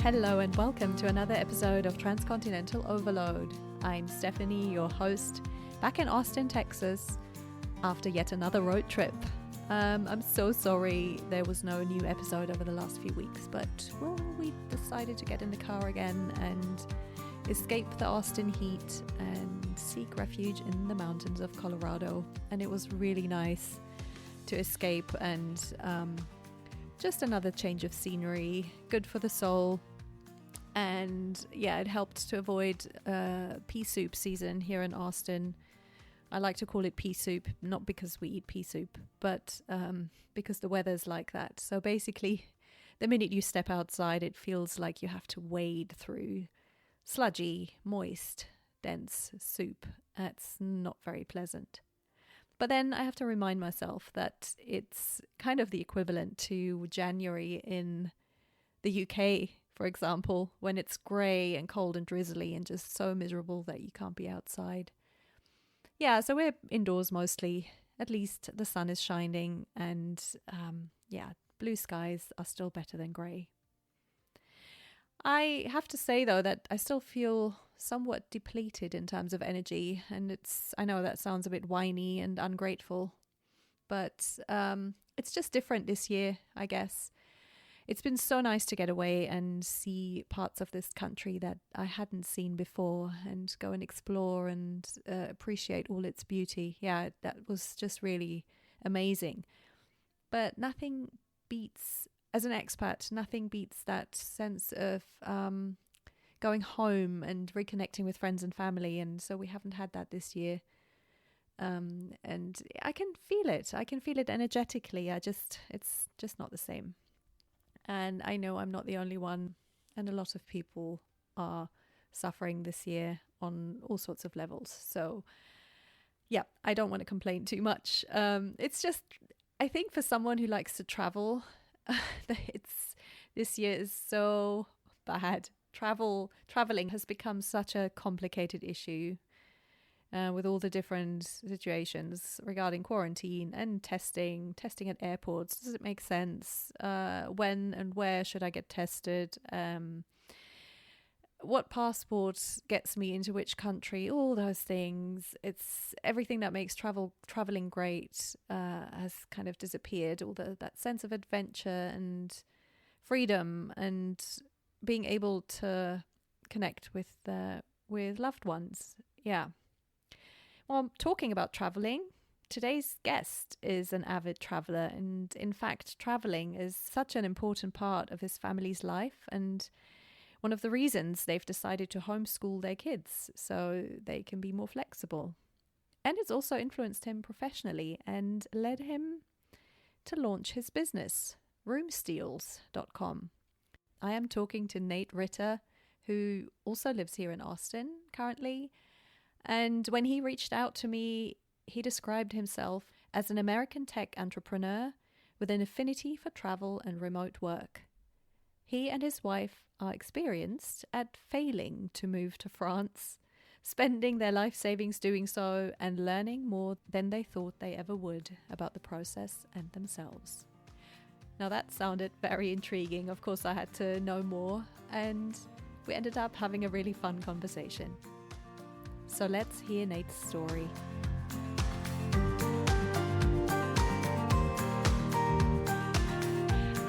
Hello and welcome to another episode of Transcontinental Overload. I'm Stephanie, your host, back in Austin, Texas, after yet another road trip. I'm so sorry there was no new episode over the last few weeks, but we decided to get in the car again and escape the Austin heat and seek refuge in the mountains of Colorado. And it was really nice to escape and just another change of scenery, good for the soul. And yeah, it helped to avoid pea soup season here in Austin. I like to call it pea soup, not because we eat pea soup, but because the weather's like that. So basically, the minute you step outside, it feels like you have to wade through sludgy, moist, dense soup. That's not very pleasant. But then I have to remind myself that it's kind of the equivalent to January in the UK, for example, when it's grey and cold and drizzly and just so miserable that you can't be outside. Yeah, so we're indoors mostly. At least the sun is shining and blue skies are still better than grey. I have to say, though, that I still feel somewhat depleted in terms of energy. And I know that sounds a bit whiny and ungrateful, but it's just different this year, I guess. It's been so nice to get away and see parts of this country that I hadn't seen before and go and explore and appreciate all its beauty. Yeah, that was just really amazing. But nothing beats, as an expat, nothing beats that sense of going home and reconnecting with friends and family. And so we haven't had that this year. And I can feel it. I can feel it energetically. It's just not the same. And I know I'm not the only one, and a lot of people are suffering this year on all sorts of levels. So, yeah, I don't want to complain too much. It's just, I think for someone who likes to travel, this year is so bad. Traveling has become such a complicated issue. With all the different situations regarding quarantine and testing at airports. Does it make sense? When and where should I get tested? What passport gets me into which country? All those things. It's everything that makes traveling great has kind of disappeared. All that sense of adventure and freedom and being able to connect with loved ones. Yeah. Well, talking about traveling, today's guest is an avid traveler, and in fact, traveling is such an important part of his family's life, and one of the reasons they've decided to homeschool their kids so they can be more flexible. And it's also influenced him professionally and led him to launch his business, roomsteals.com. I am talking to Nate Ritter, who also lives here in Austin currently. And when he reached out to me, he described himself as an American tech entrepreneur with an affinity for travel and remote work. He and his wife are experienced at failing to move to France, spending their life savings doing so, and learning more than they thought they ever would about the process and themselves. Now that sounded very intriguing. Of course, I had to know more, and we ended up having a really fun conversation. So let's hear Nate's story.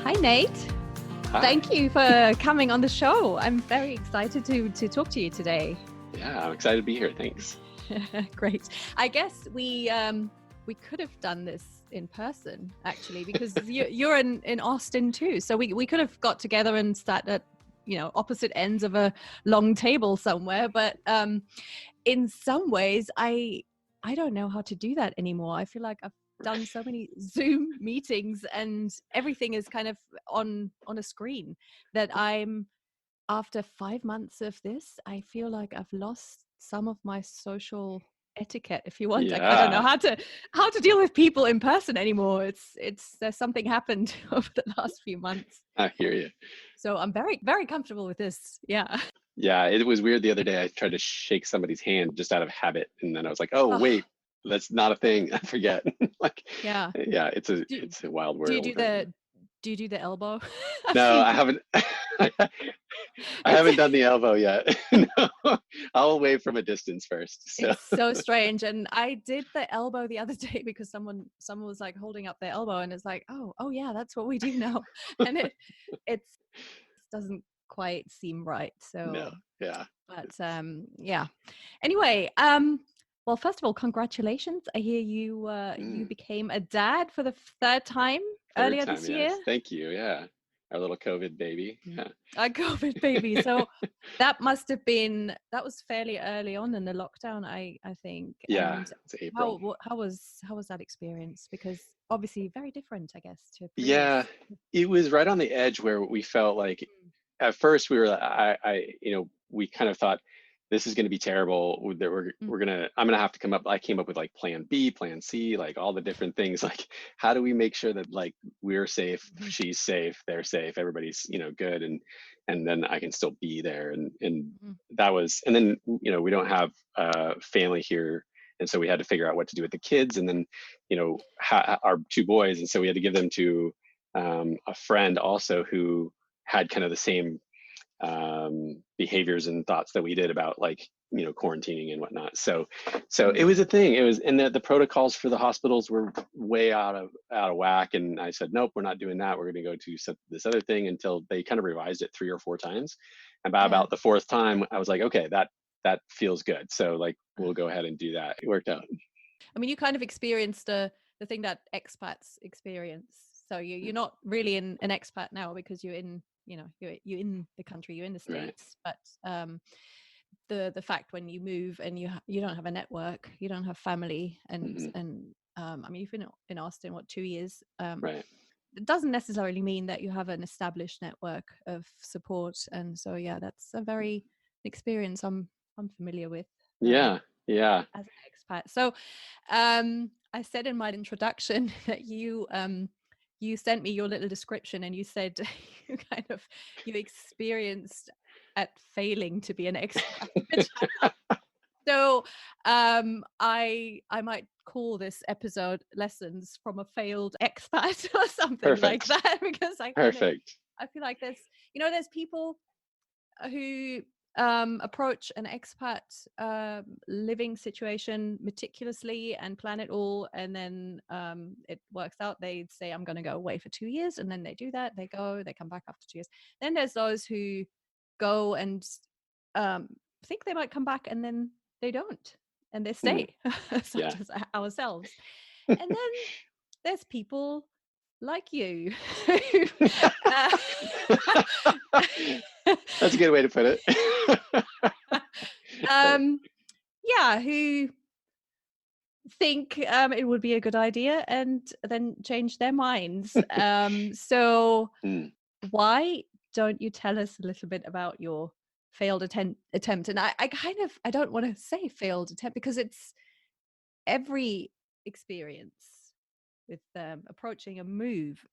Hi, Nate. Hi. Thank you for coming on the show. I'm very excited to talk to you today. Yeah, I'm excited to be here. Thanks. Great. I guess we could have done this in person, actually, because you're in Austin too. So we could have got together and sat at opposite ends of a long table somewhere. But in some ways, I don't know how to do that anymore. I feel like I've done so many Zoom meetings and everything is kind of on a screen that after 5 months of this, I feel like I've lost some of my social etiquette, if you want. Yeah. Like, I don't know how to deal with people in person anymore. There's something happened over the last few months. I hear you. So I'm very, very comfortable with this. Yeah. Yeah, it was weird the other day. I tried to shake somebody's hand just out of habit, and then I was like, "Oh, wait, that's not a thing." I forget. Yeah. Yeah, it's a wild world. Do you do Do you do the elbow? I've No, seen I people. haven't. I It's haven't done the elbow yet. No, I'll wave from a distance first. So it's so strange. And I did the elbow the other day because someone was like holding up their elbow, and it's like, oh yeah, that's what we do now. And it's doesn't quite seem right. no, So, yeah. but yeah. Anyway, well, first of all, congratulations. I hear you Mm, became a dad for the third time third earlier time, this year. yes. Thank you. Yeah, our little COVID baby. Yeah, A COVID baby. So that was fairly early on in the lockdown, I think. yeah. And It's April. how was that experience? Because obviously very different, I guess, to previous. Yeah, it was right on the edge where we felt like at first we were we kind of thought this is going to be terrible, that Mm, I'm gonna have to come up. I came up with like plan B, plan C, like all the different things. Like, how do we make sure that like we're safe, mhm, she's safe, they're safe, everybody's good, and then I can still be there. And mhm, that was, and then we don't have family here, and so we had to figure out what to do with the kids, and then our two boys, and so we had to give them to a friend also who had kind of the same behaviors and thoughts that we did about like quarantining and whatnot. So it was mm, a thing. It was, and the protocols for the hospitals were way out of whack. And I said, nope, we're not doing that. We're going to go to this other thing, until they kind of revised it 3 or 4 times. And by yeah. about the fourth time, I was like, okay, that feels good. So like we'll go ahead and do that. It worked out. I mean, you kind of experienced the thing that expats experience. So you're not really an expat now because you're in, you're in the country, you're in the Right. States. But the fact when you move and you don't have a network, you don't have family, Hmm. and I mean, you've been in Austin what 2 years. Right. It doesn't necessarily mean that you have an established network of support, and so yeah, that's a very experience I'm familiar with. Yeah. Yeah. As an expat. So I said in my introduction that you sent me your little description and you said you you experienced at failing to be an expat, which so I might call this episode lessons from a failed expat or something like Perfect. that, because Perfect. I feel like there's people who approach an expat living situation meticulously and plan it all, and then it works out. They say, I'm going to go away for 2 years, and then they do that. They come back after 2 years. Then there's those who go and um, think they might come back, and then they don't, and they Mhm. stay, such Yeah. as ourselves. And then there's people like you. uh, That's a good way to put it. um, yeah, who think it would be a good idea and then change their minds. So Mm, why don't you tell us a little bit about your failed attempt? And I don't want to say failed attempt because it's every experience with approaching a move,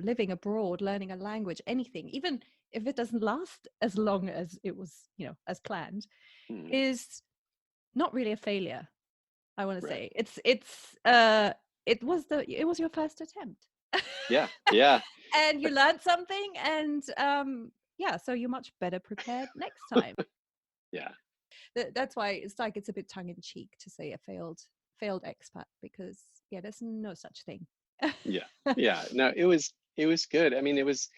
living abroad, learning a language, anything, even if it doesn't last as long as it was, as planned, mm, is not really a failure. I want to right. say it was your first attempt. Yeah. Yeah. And you learned something, and yeah, so you're much better prepared next time. Yeah. That's why it's like it's a bit tongue in cheek to say a failed expat, because yeah, there's no such thing. Yeah. Yeah. No, it was good. I mean, it was,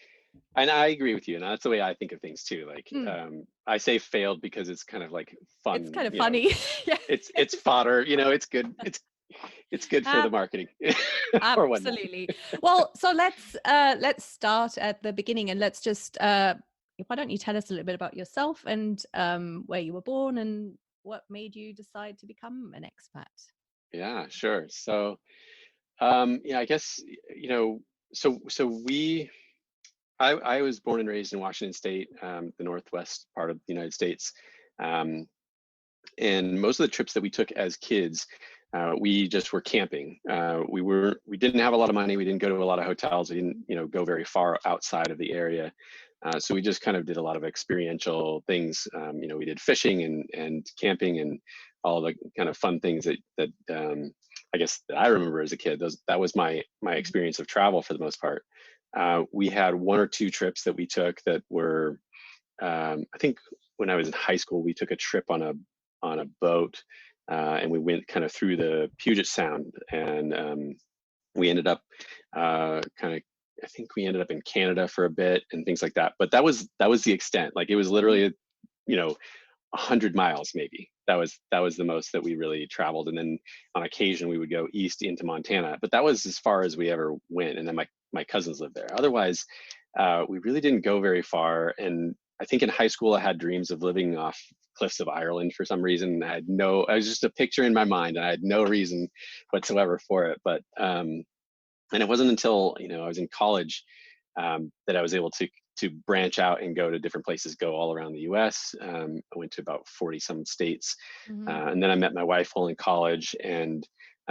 and I agree with you. And that's the way I think of things too. Like, Mm, I say failed because it's kind of like it's fun, kind of funny. Yeah. it's fodder, it's good. It's good for the Ab- marketing or whatnot. Absolutely. Well, so let's start at the beginning, and let's just why don't you tell us a little bit about yourself and where you were born and what made you decide to become an expat? Yeah, sure. So, yeah, I guess, so I was born and raised in Washington State, the northwest part of the United States. Um, and most of the trips that we took as kids, we just were camping. We didn't have a lot of money. We didn't go to a lot of hotels. We didn't, go very far outside of the area. So we just kind of did a lot of experiential things. We did fishing and camping and all the kind of fun things that I guess that I remember as a kid. That was my Mhm. experience of travel for the most part. we had one or two trips that we took that were, I think when I was in high school, we took a trip on a boat, and we went kind of through the Puget Sound, and we ended up kind of, I think we ended up in Canada for a bit and things like that. But that was the extent. Like it was Mhm. literally, you know, 100 miles maybe. That was the most that we really traveled. And then on occasion we would go east into Montana, but that was as far as we ever went. And then my cousins lived there. Otherwise, we really didn't go very far. And I think in high school I had dreams of living off cliffs of Ireland for some reason. I was just a picture in my mind, and I had no reason whatsoever for it. But and it wasn't until I was in college, that I was able to branch out and go to different places, go all around the U.S. I went to about 40 some states, Mhm. and then I met my wife while in college, and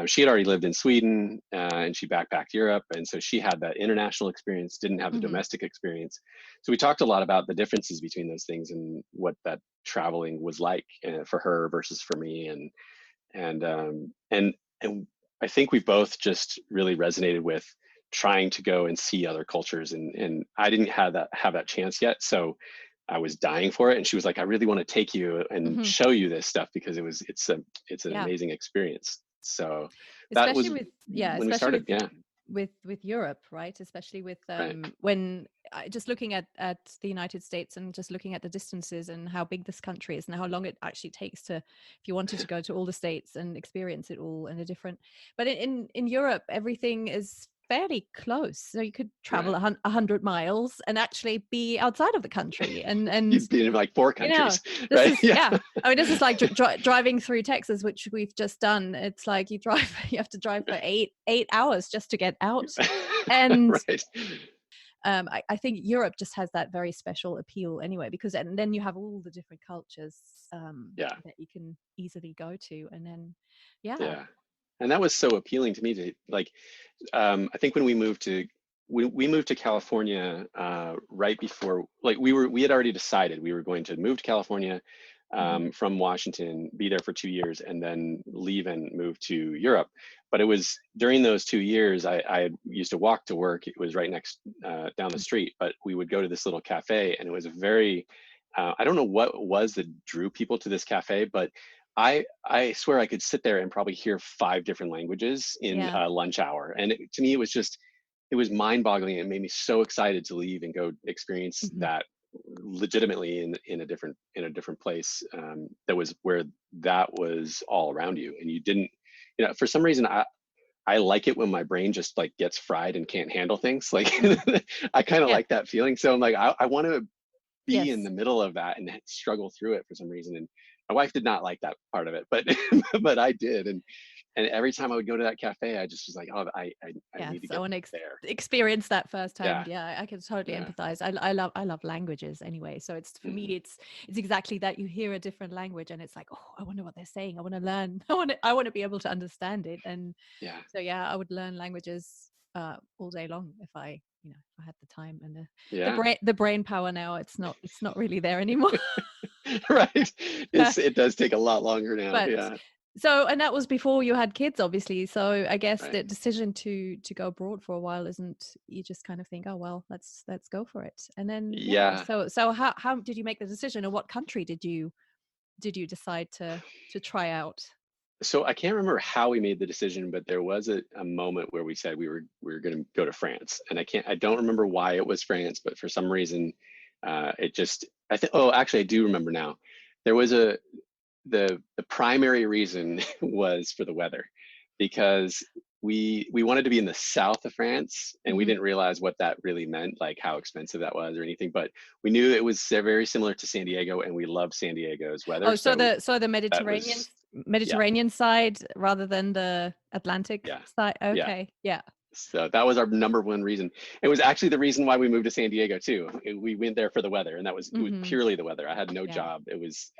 she had already lived in Sweden, and she backpacked Europe, and so she had that international experience, didn't have the Mhm. domestic experience. So we talked a lot about the differences between those things and what that traveling was like, for her versus for me, and I think we both just really resonated with trying to go and see other cultures, and I didn't have that chance yet, so I was dying for it, and she was like, I really want to take you and Mhm. show you this stuff because it's an Yeah. amazing experience. So that Especially was with, yeah, when we especially started. Yeah. with Europe, right? Especially with Right. when just looking at the United States and just looking at the distances and how big this country is and how long it actually takes to, if you wanted to go to all the states and experience it all in a different. But in Europe, everything is fairly close, so you could travel Right. 100 miles and actually be outside of the country, and You'd be in like four you know, countries, this right? is, Yeah. yeah. I mean, this is like driving through Texas, which we've just done. It's like you drive, you have to drive for eight hours just to get out. And Right. I think Europe just has that very special appeal anyway, because and then you have all the different cultures Yeah. that you can easily go to, and then yeah. Yeah. And that was so appealing to me, to like, I think when we moved to California, right before, like, we had already decided we were going to move to California, Hmm. from Washington, be there for 2 years, and then leave and move to Europe. But it was during those 2 years, I used to walk to work. It was right next, down the street, but we would go to this little cafe, and it was a very, I don't know what it was that drew people to this cafe, but I swear I could sit there and probably hear five different languages in Yeah. a lunch hour, and to me it was mind-boggling. It made me so excited to leave and go experience Hmm. that legitimately in a different place, that was where that was all around you, and you didn't, for some reason I like it when my brain just like gets fried and can't handle things. Like Hmm. I kind of Yeah. like that feeling. So I'm like, I want to be in Yes. the middle of that and struggle through it for some reason. And my wife did not like that part of it, but but I did. And every time I would go to that cafe, I just was like, oh, I Yes, need to I get want to there. experience that firsthand. Yeah. Yeah, I can totally Yeah. empathize. I love languages anyway. So it's, for Hmm. me, it's exactly that. You hear a different language and it's like, oh, I wonder what they're saying. I want to learn. I want to be able to understand it. And Yeah. so yeah, I would learn languages all day long if if I had the time and Yeah. the brain power. Now it's not really there anymore. Right. It does take a lot longer now. But Yeah. so, and that was before you had kids, obviously. So I guess Right. the decision to go abroad for a while isn't, you just kind of think, oh well, let's go for it. And then yeah, Yeah. so how did you make the decision, or what country did you decide to try out? So I can't remember how we made the decision, but there was a moment where we said we were going to go to France, and I don't remember why it was France, but for some reason, it just I think oh actually I do remember now. There was the primary reason was for the weather, because we wanted to be in the south of France, and we Hmm. didn't realize what that really meant, like how expensive that was or anything, but we knew it was very similar to San Diego, and we love San Diego's weather, Oh, so so the that was yeah. Mediterranean side rather than the Atlantic Yeah. side. Yeah. Okay, yeah. So that was our number one reason. It was actually the reason why we moved to San Diego too. We went there for the weather, and it was Hmm. purely the weather. I had no Yeah. job.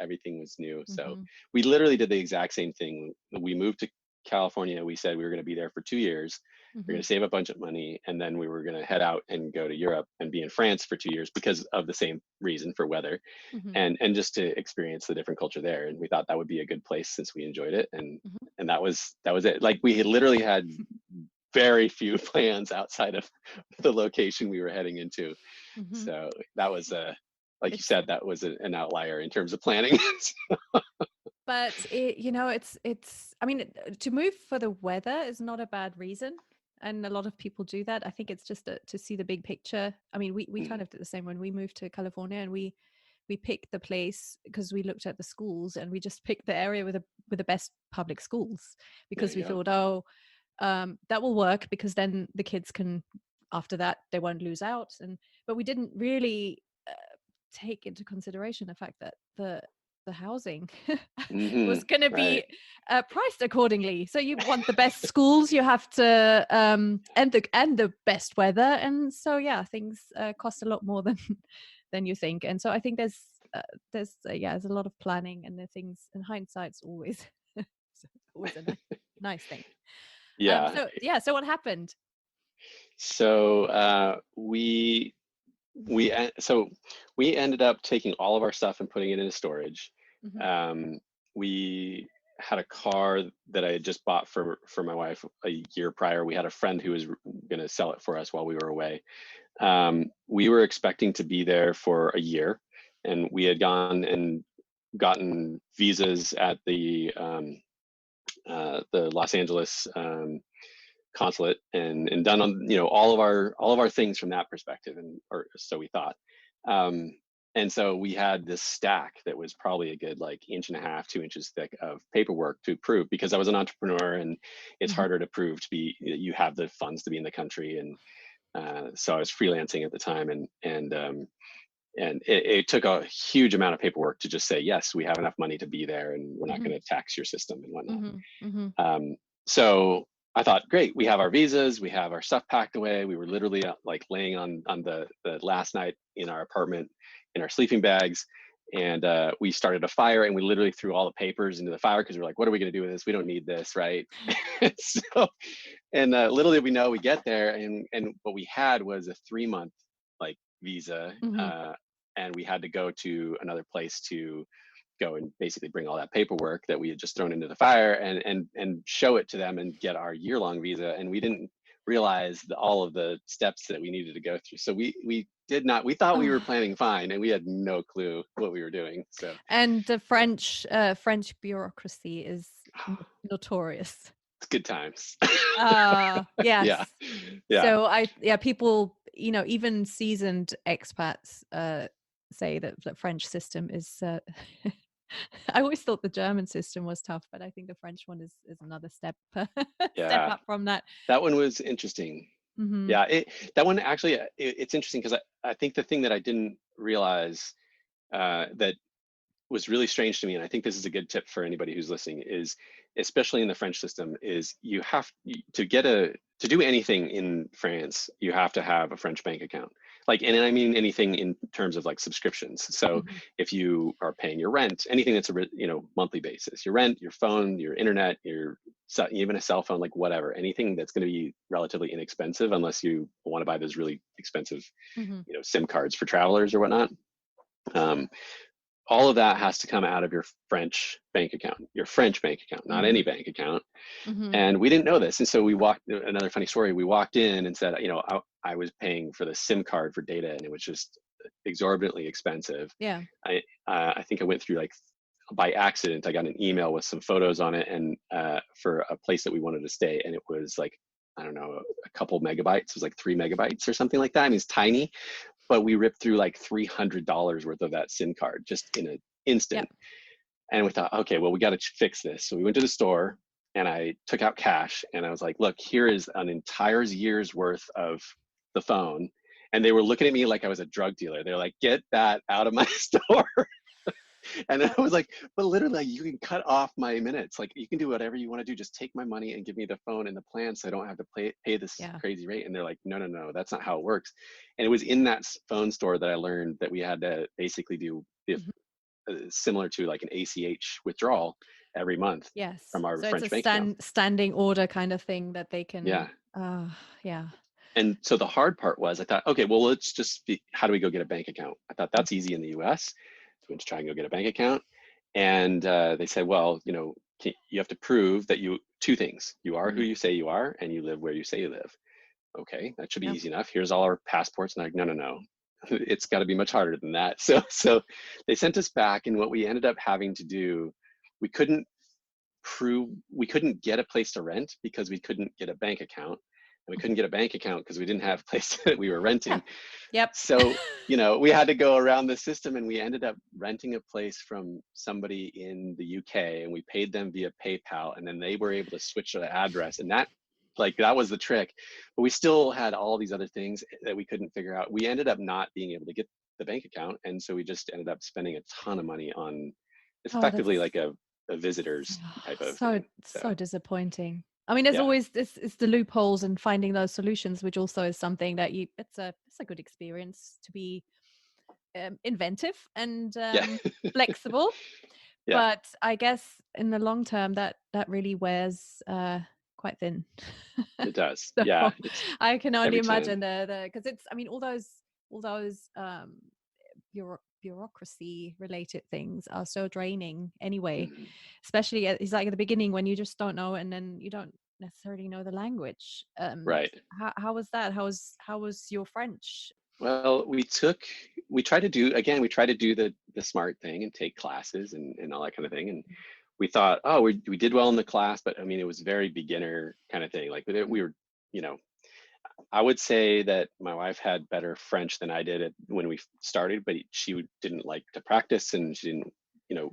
Everything was new. So Hmm. we literally did the exact same thing. We moved to California. We said we were going to be there for 2 years. We are Hmm. going to save a bunch of money, and then we were going to head out and go to Europe and be in France for 2 years because of the same reason, for weather, Hmm. and just to experience the different culture there. And we thought that would be a good place since we enjoyed it, and Hmm. that was it. Like we had literally had very few plans outside of the location we were heading into. Hmm. So that was like you It's said, that was an outlier in terms of planning. But it's I mean, to move for the weather is not a bad reason. And a lot of people do that. I think it's just to see the big picture. I mean, we kind of did the same when we moved to California, and we picked the place because we looked at the schools, and we just picked the area with the best public schools There because you we go. thought, oh, that will work because then the kids can, after that, they won't lose out. But we didn't really take into consideration the fact that the housing was going to Right. be priced accordingly. So you want the best schools, you have to and the best weather, and so yeah, things cost a lot more than than you think. And so I think there's a lot of planning, and the things, and hindsight's always always a nice thing. Yeah. So what happened? So so we ended up taking all of our stuff and putting it into storage. Hmm. Um, we had a car that I had just bought for my wife a year prior. We had a friend who was going to sell it for us while we were away. We were expecting to be there for a year, and we had gone and gotten visas at the Los Angeles consulate, and done on all of our things from that perspective, and or so we thought. Um, and so we had this stack that was probably a good like inch and a half, 2 inches thick of paperwork to prove, because I was an entrepreneur, and it's Hmm. harder to prove to be you have the funds to be in the country. And so I was freelancing at the time, and it took a huge amount of paperwork to just say yes, we have enough money to be there, and we're not Hmm. going to tax your system and whatnot. Hmm. Hmm. So I thought, great, we have our visas, we have our stuff packed away. We were literally like laying on the last night in our apartment in our sleeping bags, and we started a fire, and we literally threw all the papers into the fire because we were like, what are we going to do with this? We don't need this, right? So, and little did we know, we get there, and what we had was a 3 month like visa, Hmm. and we had to go to another place to go and basically bring all that paperwork that we had just thrown into the fire, and show it to them and get our year-long visa. And we didn't realize all of the steps that we needed to go through. So we did not, we thought we were planning fine, and we had no clue what we were doing. So And the French bureaucracy is notorious. it's good times. Yeah. Yes. Yeah. So people, even seasoned expats say that the French system is I always thought the German system was tough, but I think the French one is another step step Yeah. up from that. That one was interesting. Hmm. Yeah, that one actually, it's interesting because I think the thing that I didn't realize that was really strange to me, and I think this is a good tip for anybody who's listening, is especially in the French system, is you have to do anything in France, you have to have a French bank account. Like, and I mean anything in terms of like subscriptions. So Hmm. if you are paying your rent, anything that's monthly basis, your rent, your phone, your internet, even a cell phone, like whatever, anything that's going to be relatively inexpensive, unless you want to buy those really expensive, Hmm. SIM cards for travelers or whatnot. Um, all of that has to come out of your French bank account, not Hmm. any bank account. Hmm. And we didn't know this. And so another funny story, we walked in and said, I was paying for the SIM card for data, and it was just exorbitantly expensive. Yeah. I think I went through like, by accident, I got an email with some photos on it, and for a place that we wanted to stay. And it was like, I don't know, a couple megabytes. It was like 3 megabytes or something like that. I mean, it's tiny, but we ripped through like $300 worth of that SIM card just in an instant. Yep. And we thought, okay, well, we got to fix this. So we went to the store, and I took out cash, and I was like, look, here is an entire year's worth of the phone. And they were looking at me like I was a drug dealer. They're like, get that out of my store. And I was like, but literally, like, you can cut off my minutes. Like, you can do whatever you want to do. Just take my money and give me the phone and the plan, so I don't have to pay this Yeah. crazy rate. And they're like, no, no, no, that's not how it works. And it was in that phone store that I learned that we had to basically do, if Mhm. similar to like an ACH withdrawal every month Yes. from our So it's French a bank account. standing order kind of thing that they Yeah. can. Yeah. And so the hard part was, I thought, okay, well, how do we go get a bank account? I thought that's easy in the US. So we went to try and go get a bank account. And they said, well, you have to prove that two things: you are who Mhm. you say you are, and you live where you say you live. Okay, that should be Yeah. easy enough. Here's all our passports. And I'm like, no, no, no. It's got to be much harder than that. So they sent us back, and what we ended up having to do, we couldn't we couldn't get a place to rent because we couldn't get a bank account, and we couldn't get a bank account because we didn't have a place that we were renting. Yep. So, we had to go around the system, and we ended up renting a place from somebody in the UK, and we paid them via PayPal, and then they were able to switch the address. And that was the trick. But we still had all these other things that we couldn't figure out. We ended up not being able to get the bank account. And so we just ended up spending a ton of money on, it's Oh, effectively that's like a visitor's type of so thing. So so disappointing. I mean, there's yeah, always this it's the loopholes and finding those solutions, which also is something that it's a good experience to be inventive and yeah, flexible. yeah, But I guess in the long term, that really wears quite thin. it does. So Yeah, it's I can only every time. imagine the because it's I mean all those bureaucracy related things are so draining anyway, Mhm. especially it's like at the beginning when you just don't know and then you don't necessarily know the language. Right. How was that? How was your French? Well, we try to do the smart thing and take classes and all that kind of thing. And we thought, oh, we did well in the class, but I mean, it was very beginner kind of thing. Like we were, you know, I would say that my wife had better French than I did when we started, but didn't like to practice, and she didn't,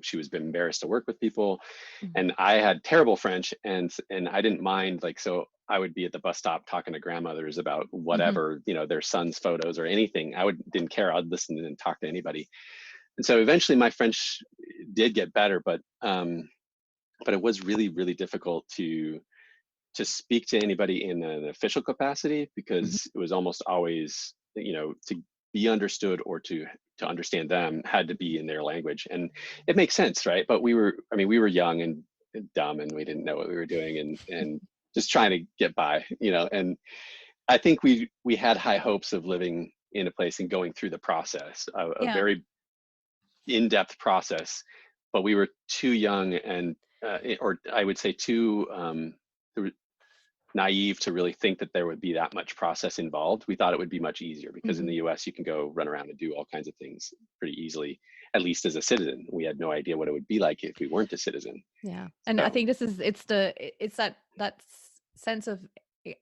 she was embarrassed to work with people. Mhm. And I had terrible French, and I didn't mind, like, so I would be at the bus stop talking to grandmothers about Mhm. whatever, their son's photos or anything. Didn't care. I'd listen and talk to anybody. And so eventually my French did get better, but it was really, really difficult to speak to anybody in an official capacity, Mhm. because it was almost always, to be understood or to understand them had to be in their language. And it makes sense, right? But we were young and dumb, and we didn't know what we were doing, and just trying to get by, and I think we had high hopes of living in a place and going through the process, a Yeah. very in-depth process, but we were too young, and or I would say too naive to really think that there would be that much process involved. We thought it would be much easier because in Mhm. the US you can go run around and do all kinds of things pretty easily, at least as a citizen. We had no idea what it would be like if we weren't a citizen. Yeah. And I So, think it's that sense of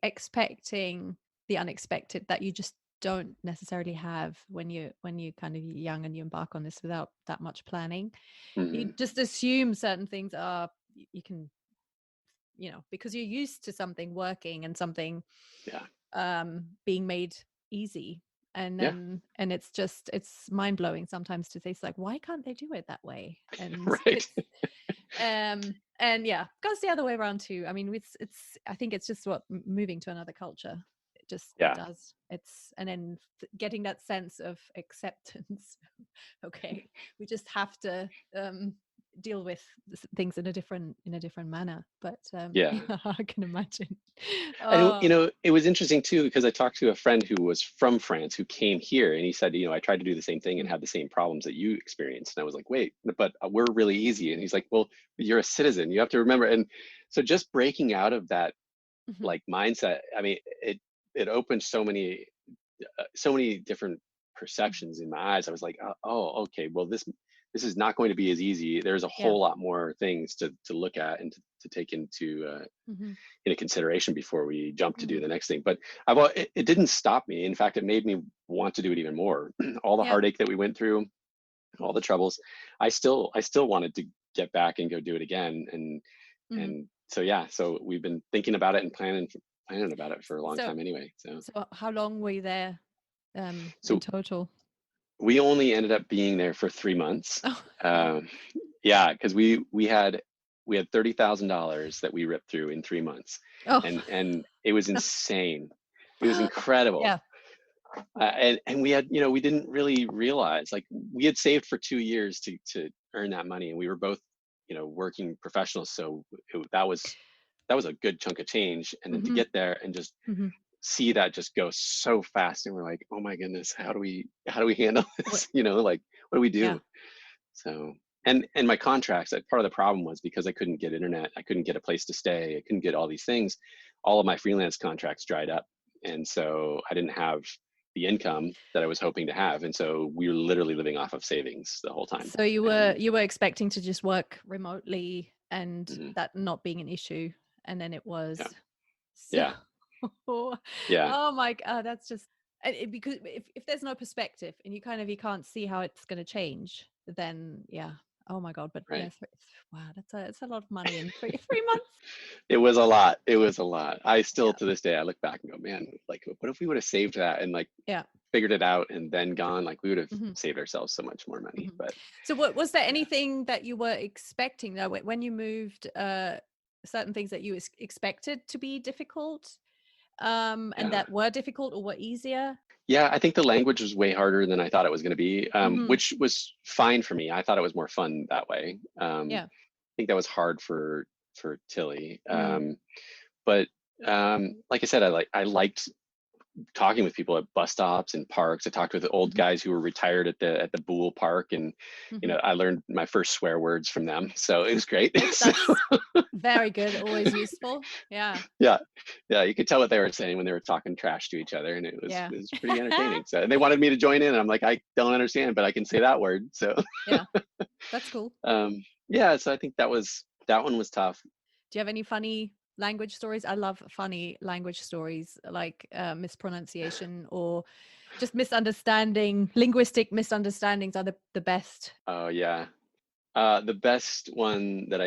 expecting the unexpected that you just don't necessarily have when you kind of young and you embark on this without that much planning. You mhm, just assume certain things are you can, because you're used to something working and something yeah, being made easy. And yeah, it's mind blowing sometimes to say, it's like, why can't they do it that way? And right, and yeah, goes the other way around too. I mean, it's I think it's just what moving to another culture it just yeah, does. It's and then getting that sense of acceptance. Okay, we just have to deal with things in a different manner. But yeah. yeah, I can imagine. And Oh. it was interesting too, because I talked to a friend who was from France who came here, and he said, I tried to do the same thing and Mm. had the same problems that you experienced. And I was like, wait, but we're really easy. And he's like, well, you're a citizen. You have to remember. And so just breaking out of that Mhm. like mindset, I mean, it opened so many different Mhm. perceptions in my eyes. I was like, oh, okay, well, this is not going to be as easy. There's a Yeah. whole lot more things to look at and to take Mhm. into consideration before we jump to do Mhm. the next thing. But it didn't stop me. In fact, it made me want to do it even more. All the Yeah. heartache that we went through, all the troubles, I still wanted to get back and go do it again. Mhm. And so yeah, so we've been thinking about it and planning about it for a long So time anyway. So so how long were you there in so total? we only ended up being there for 3 months. Oh. Oh. Um, yeah, because we had $30,000 that we ripped through in 3 months, Oh. and it was insane. It was incredible. Yeah. And we didn't really realize, like, we had saved for 2 years to earn that money, and we were both working professionals, so that was a good chunk of change. And then to Mhm. get there and just Mhm. see that just go so fast, and we're like, oh my goodness, how do we handle What this? Like, what do we yeah. do? So and my contracts, part of the problem was because I couldn't get internet, I couldn't get a place to stay, I couldn't get all these things, all of my freelance contracts dried up. And so I didn't have the income that I was hoping to have. And so we were literally living off of savings the whole time. So you were expecting to just work remotely and Mhm. that not being an issue, and then it was. Yeah. So, Yeah. Yeah. oh my God, that's just because if there's no perspective and you can't see how it's going to change, then yeah. Oh my God, but Right. yes, wow, it's a lot of money in three months. It was a lot. It was a lot. I still, Yeah, to this day, I look back and go, man, like, what if we would have saved that and like yeah. figured it out and then gone? Like, we would have Hmm. saved ourselves so much more money. Hmm. But So, what was there yeah, anything that you were expecting though when you moved? Certain things that you expected to be difficult, and yeah. that were difficult or were easier. Yeah, I think the language was way harder than I thought it was going to be, Hmm. which was fine for me. I thought it was more fun that way. Yeah. I think that was hard for Tilly. Mm. But like I said, I liked talking with people at bus stops and parks. I talked with old Hmm. guys who were retired at the Boole Park, and Hmm. I learned my first swear words from them. So it was great. So, That's very good. Always useful. Yeah. yeah, yeah, you could tell what they were saying when they were talking trash to each other, and Yeah. it was pretty entertaining. So, and they wanted me to join in, and I'm like, I don't understand, but I can say that word. So, Yeah. That's cool. yeah, so I think that one was tough. Do you have any funny language stories? I love funny language stories, like mispronunciation or just misunderstanding. Linguistic misunderstandings are the best. Oh yeah. The best one that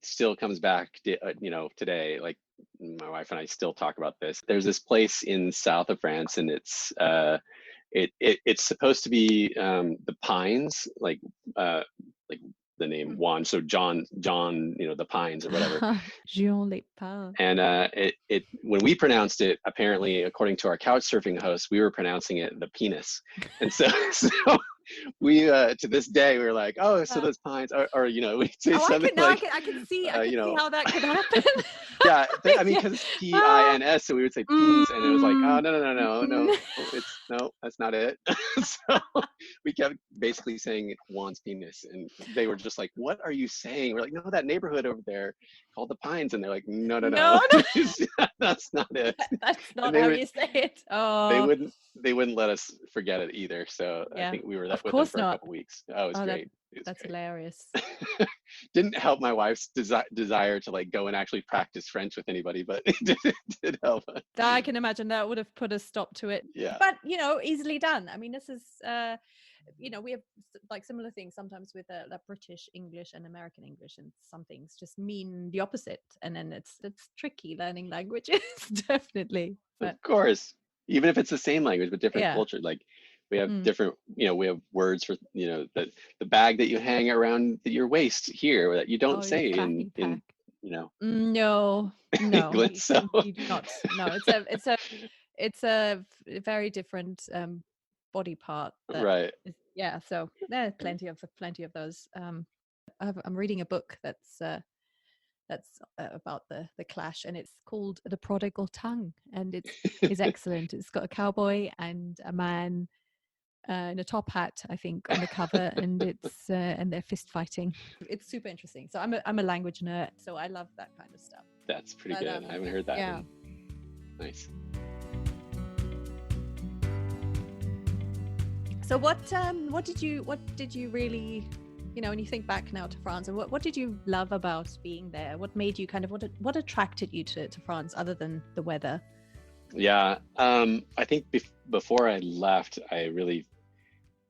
still comes back, today, like my wife and I still talk about this. There's this place in south of France, and it's supposed to be the Pines, like the name Juan, so John, the Pines or whatever. Jean les pas. And it when we pronounced it, apparently, according to our couch surfing host, we were pronouncing it the penis, and so so we to this day we're like, oh, so those pines, or we'd say Oh, I something can now. like, I can see how that could happen. yeah, I mean, Yeah. because it's Ah. PINS, so we would say peens, and it was like, oh, Mm. no, it's no, that's not it. So we kept basically saying Juan's penis, and they were just like, what are you saying? We're like, no, that neighborhood over there called the Pines, and they're like, no, No, no, that's not it. that's And not how you say it. they Oh, wouldn't they wouldn't let us forget it either. So I yeah. think we were Of with them course for a not. couple weeks. Oh, it was Oh, great. It was that's great. hilarious. Didn't help my wife's desire to like go and actually practice French with anybody, but it did help. I can imagine that would have put a stop to it. Yeah. But, easily done. I mean, this is, we have like similar things sometimes with like British English and American English, and some things just mean the opposite. And then it's tricky learning languages, definitely. Of But course. Even if it's the same language but different yeah. culture, like we have Mm. different, we have words for, the bag that you hang around your waist here that you don't Oh, your say fanny in pack. you know No, no, England. So you do not. No, it's a very different body part that right. is, yeah. So there are plenty of those. I'm reading a book that's about the clash, and it's called The Prodigal Tongue, and it's is excellent. It's got a cowboy and a man in a top hat, I think, on the cover, and and they're fist fighting. It's super interesting. So I'm a language nerd, so I love that kind of stuff. That's pretty But good. I haven't heard that yeah. one. Nice. So what did you really, when you think back now to France, and what did you love about being there? What made you what attracted you to France other than the weather? Yeah. I think before I left, I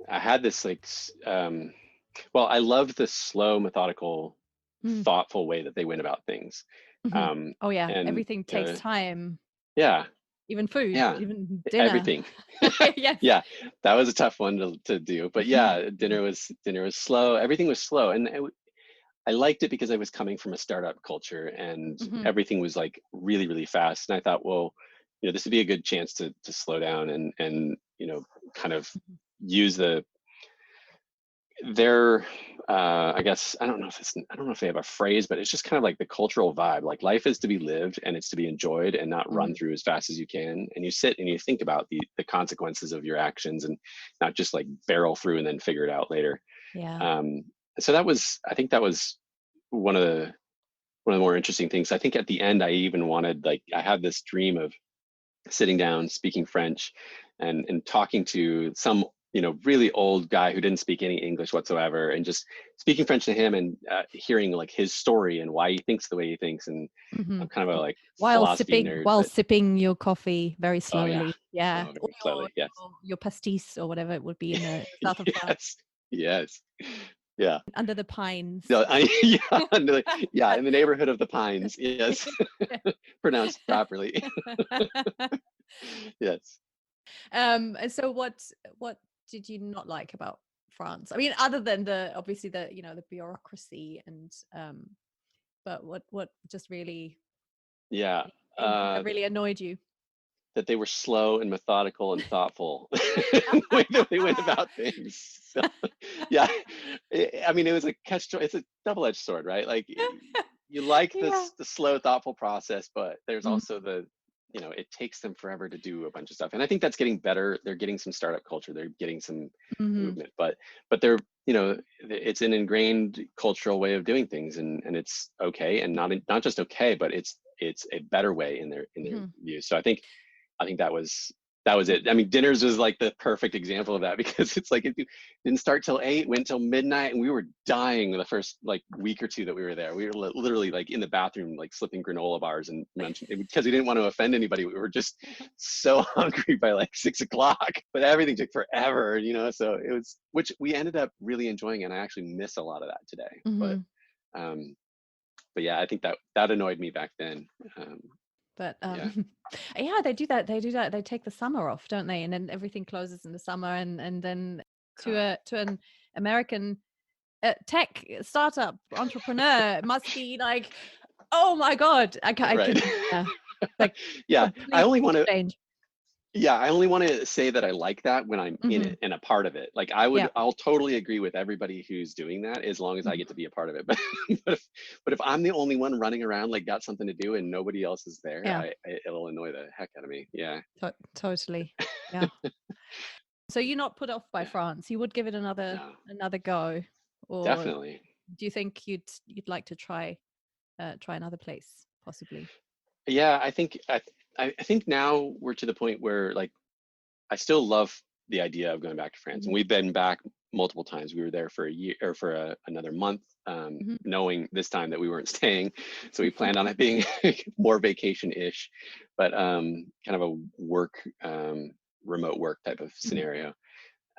had this I loved the slow, methodical, Mm. thoughtful way that they went about things. Hmm. Oh yeah, And everything takes time, yeah, even food, yeah, even dinner. everything. Yes. Yeah, that was a tough one to do. But yeah, Mhm. dinner was slow. Everything was slow, and I liked it because I was coming from a startup culture, and Mhm. everything was like really, really fast. And I thought, well, this would be a good chance to slow down and kind of use their I guess I don't know if they have a phrase, but it's just kind of like the cultural vibe. Like life is to be lived and it's to be enjoyed and not run Mhm. through as fast as you can. And you sit and you think about the consequences of your actions and not just like barrel through and then figure it out later. Yeah. Um, so I think that was one of the more interesting things. I think at the end, I even wanted, like, I had this dream of sitting down, speaking French, and talking to some, really old guy who didn't speak any English whatsoever, and just speaking French to him, and hearing like his story and why he thinks the way he thinks. And Mm-hmm. I'm kind of a like While philosophy sipping nerd, while but sipping your coffee very oh yeah, slowly. Yeah. oh Or very slowly, yes, your pastis or whatever it would be in the south of France, yes, yes, yeah. under the pines. No, yeah, yeah, in the neighborhood of the Pines, yes, pronounced properly, yes. And so what did you not like about France? I mean, other than the obviously the the bureaucracy and but what just really Yeah, anything uh, that really annoyed you? that they were slow and methodical and thoughtful in the way that they went about things. So, yeah, I mean, it was a it's a double-edged sword, right? Like, you like Yeah. this the slow, thoughtful process, but there's Mm, also it takes them forever to do a bunch of stuff. And I think that's getting better. They're getting some startup culture. They're getting some mhm, movement, but they're, it's an ingrained cultural way of doing things, and it's okay, and not just okay, but it's a better way in their mhm. view. So I think that was it. I mean, dinners was like the perfect example of that, because it's like it didn't start till 8, went till midnight, and we were dying the first like week or two that we were there. We were literally like in the bathroom, like slipping granola bars and munching, because we didn't want to offend anybody. We were just so hungry by like 6 o'clock, but everything took forever, So it was, which we ended up really enjoying, and I actually miss a lot of that today. Mhm. Um, but yeah, I think that annoyed me back then. Um, But yeah. yeah, they do that. They do that. They take the summer off, don't they? And then everything closes in the summer, and then God. to an American tech startup entrepreneur, it must be like, oh my god, I Right. can, yeah, like Yeah, I complete only want to change. say that I like that when I'm in Hmm. it and a part of it. Like, Yeah. I'll totally agree with everybody who's doing that, as long as I get to Mhm. be a part of it. But if I'm the only one running around, like, got something to do, and nobody else is there, Yeah, it'll annoy the heck out of me. Yeah. totally. Yeah. So you're not put off by Yeah. France. You would give it No, another go, or definitely. do you think you'd like to try another place possibly? Yeah, I think now we're to the point where, like, I still love the idea of going back to France, and Hmm. we've been back multiple times. We were there for a year, or for another month, Hmm. knowing this time that we weren't staying, so we planned on it being more vacation-ish, but kind of a work, remote work type of Hmm. scenario.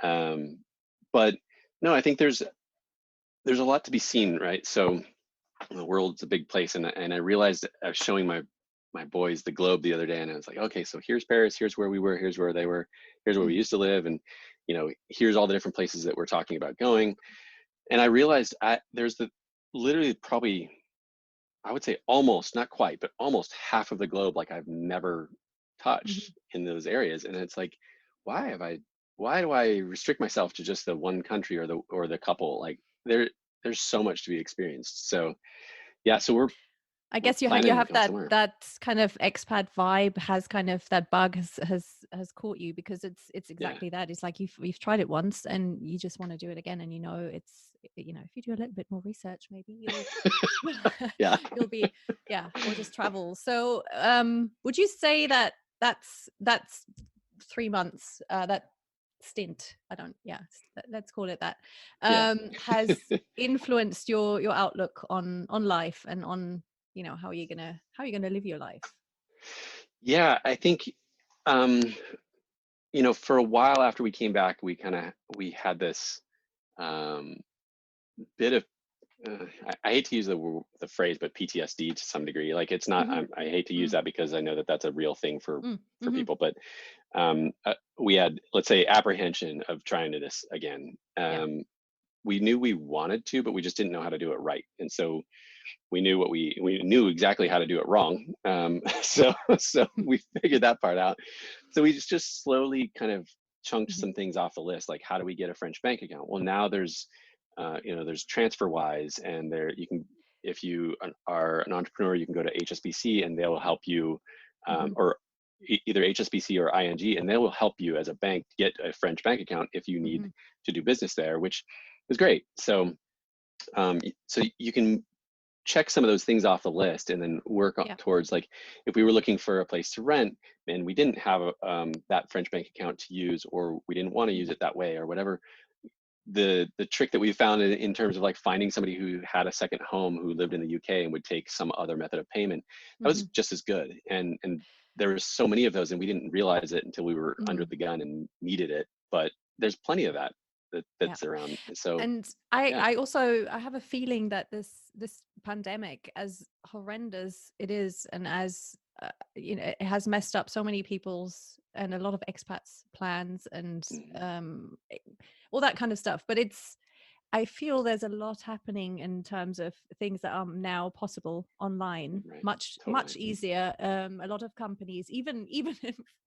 Um, but no, I think there's a lot to be seen, right? So the world's a big place, and I realized that I was showing my boys the globe the other day, and I was like, okay, so here's Paris, here's where we were, here's where they were, here's where we used to live, and here's all the different places that we're talking about going. And I realized there's literally probably, I would say, almost, not quite, but almost half of the globe, like, I've never Hmm. touched in those areas. And it's like, why have I why do I restrict myself to just the one country, or the couple? Like, there's so much to be experienced. So yeah, so I we're guess you planning to have go somewhere. that kind of expat vibe, has kind of that bug has caught you, because it's Yeah. exactly that. It's like you've tried it once and you just want to do it again, and it's if you do a little bit more research, maybe Yeah. you'll be, yeah, or just travel. So would you say that that's 3 months, that stint, I don't, yeah, let's call it that, Yeah. has influenced your outlook on life, and on how you're gonna live your life? Yeah, I think, um, for a while after we came back, we had this, um, bit of, I hate to use the phrase, but PTSD to some degree. Like, it's not. Hmm. I hate to use Mm, that, because I know that that's a real thing mm, for hmm. people. But we had, let's say, apprehension of trying to this again. Yeah. We knew we wanted to, but we just didn't know how to do it right. And so we knew exactly how to do it wrong. So we figured that part out. So we just slowly kind of chunked Mhm, some things off the list, like, how do we get a French bank account? Well, now there's TransferWise, and there you can, if you are an entrepreneur, you can go to HSBC, and they will help you, mhm, or either HSBC or ING, and they will help you as a bank get a French bank account if you need mhm, to do business there, which is great. So So you can check some of those things off the list and then work Yeah. towards, like, if we were looking for a place to rent and we didn't have that French bank account to use, or we didn't want to use it that way or whatever, the trick that we found in terms of like finding somebody who had a second home who lived in the UK and would take some other method of payment, that was Hmm. just as good. And there was so many of those, and we didn't realize it until we were under Hmm. the gun and needed it. But there's plenty of that Yeah. that's around. So And I yeah. I also I have a feeling that this pandemic, as horrendous it is, and as it has messed up so many people's and a lot of expats plans and Mhm. all that kind of stuff. But I feel there's a lot happening in terms of things that are now possible online, Right. much Totally. easier. A lot of companies, even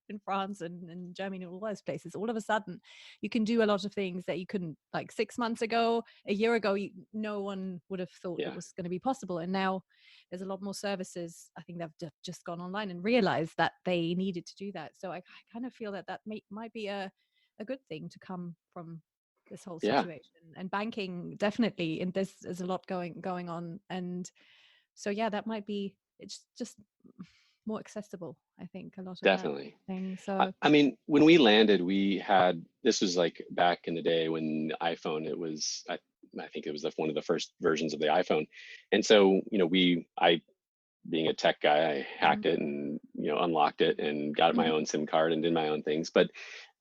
in France and Germany and all those places, all of a sudden you can do a lot of things that you couldn't, like 6 months ago, a year ago. No one would have thought it Yeah. was going to be possible, and now there's a lot more services. I think they've just gone online and realized that they needed to do that. So I kind of feel that might be a good thing to come from this whole Yeah. situation. And banking, definitely, and there's a lot going on. And so yeah, that might be, it's just more accessible, I think, a lot of that Definitely. thing. I, So I mean, when we landed, we had, this was like back in the day when the iPhone, it was, I think it was one of the first versions of the iPhone. And so, I, being a tech guy, I mhm, hacked it and, unlocked it and got my mhm, own SIM card and did my own things. But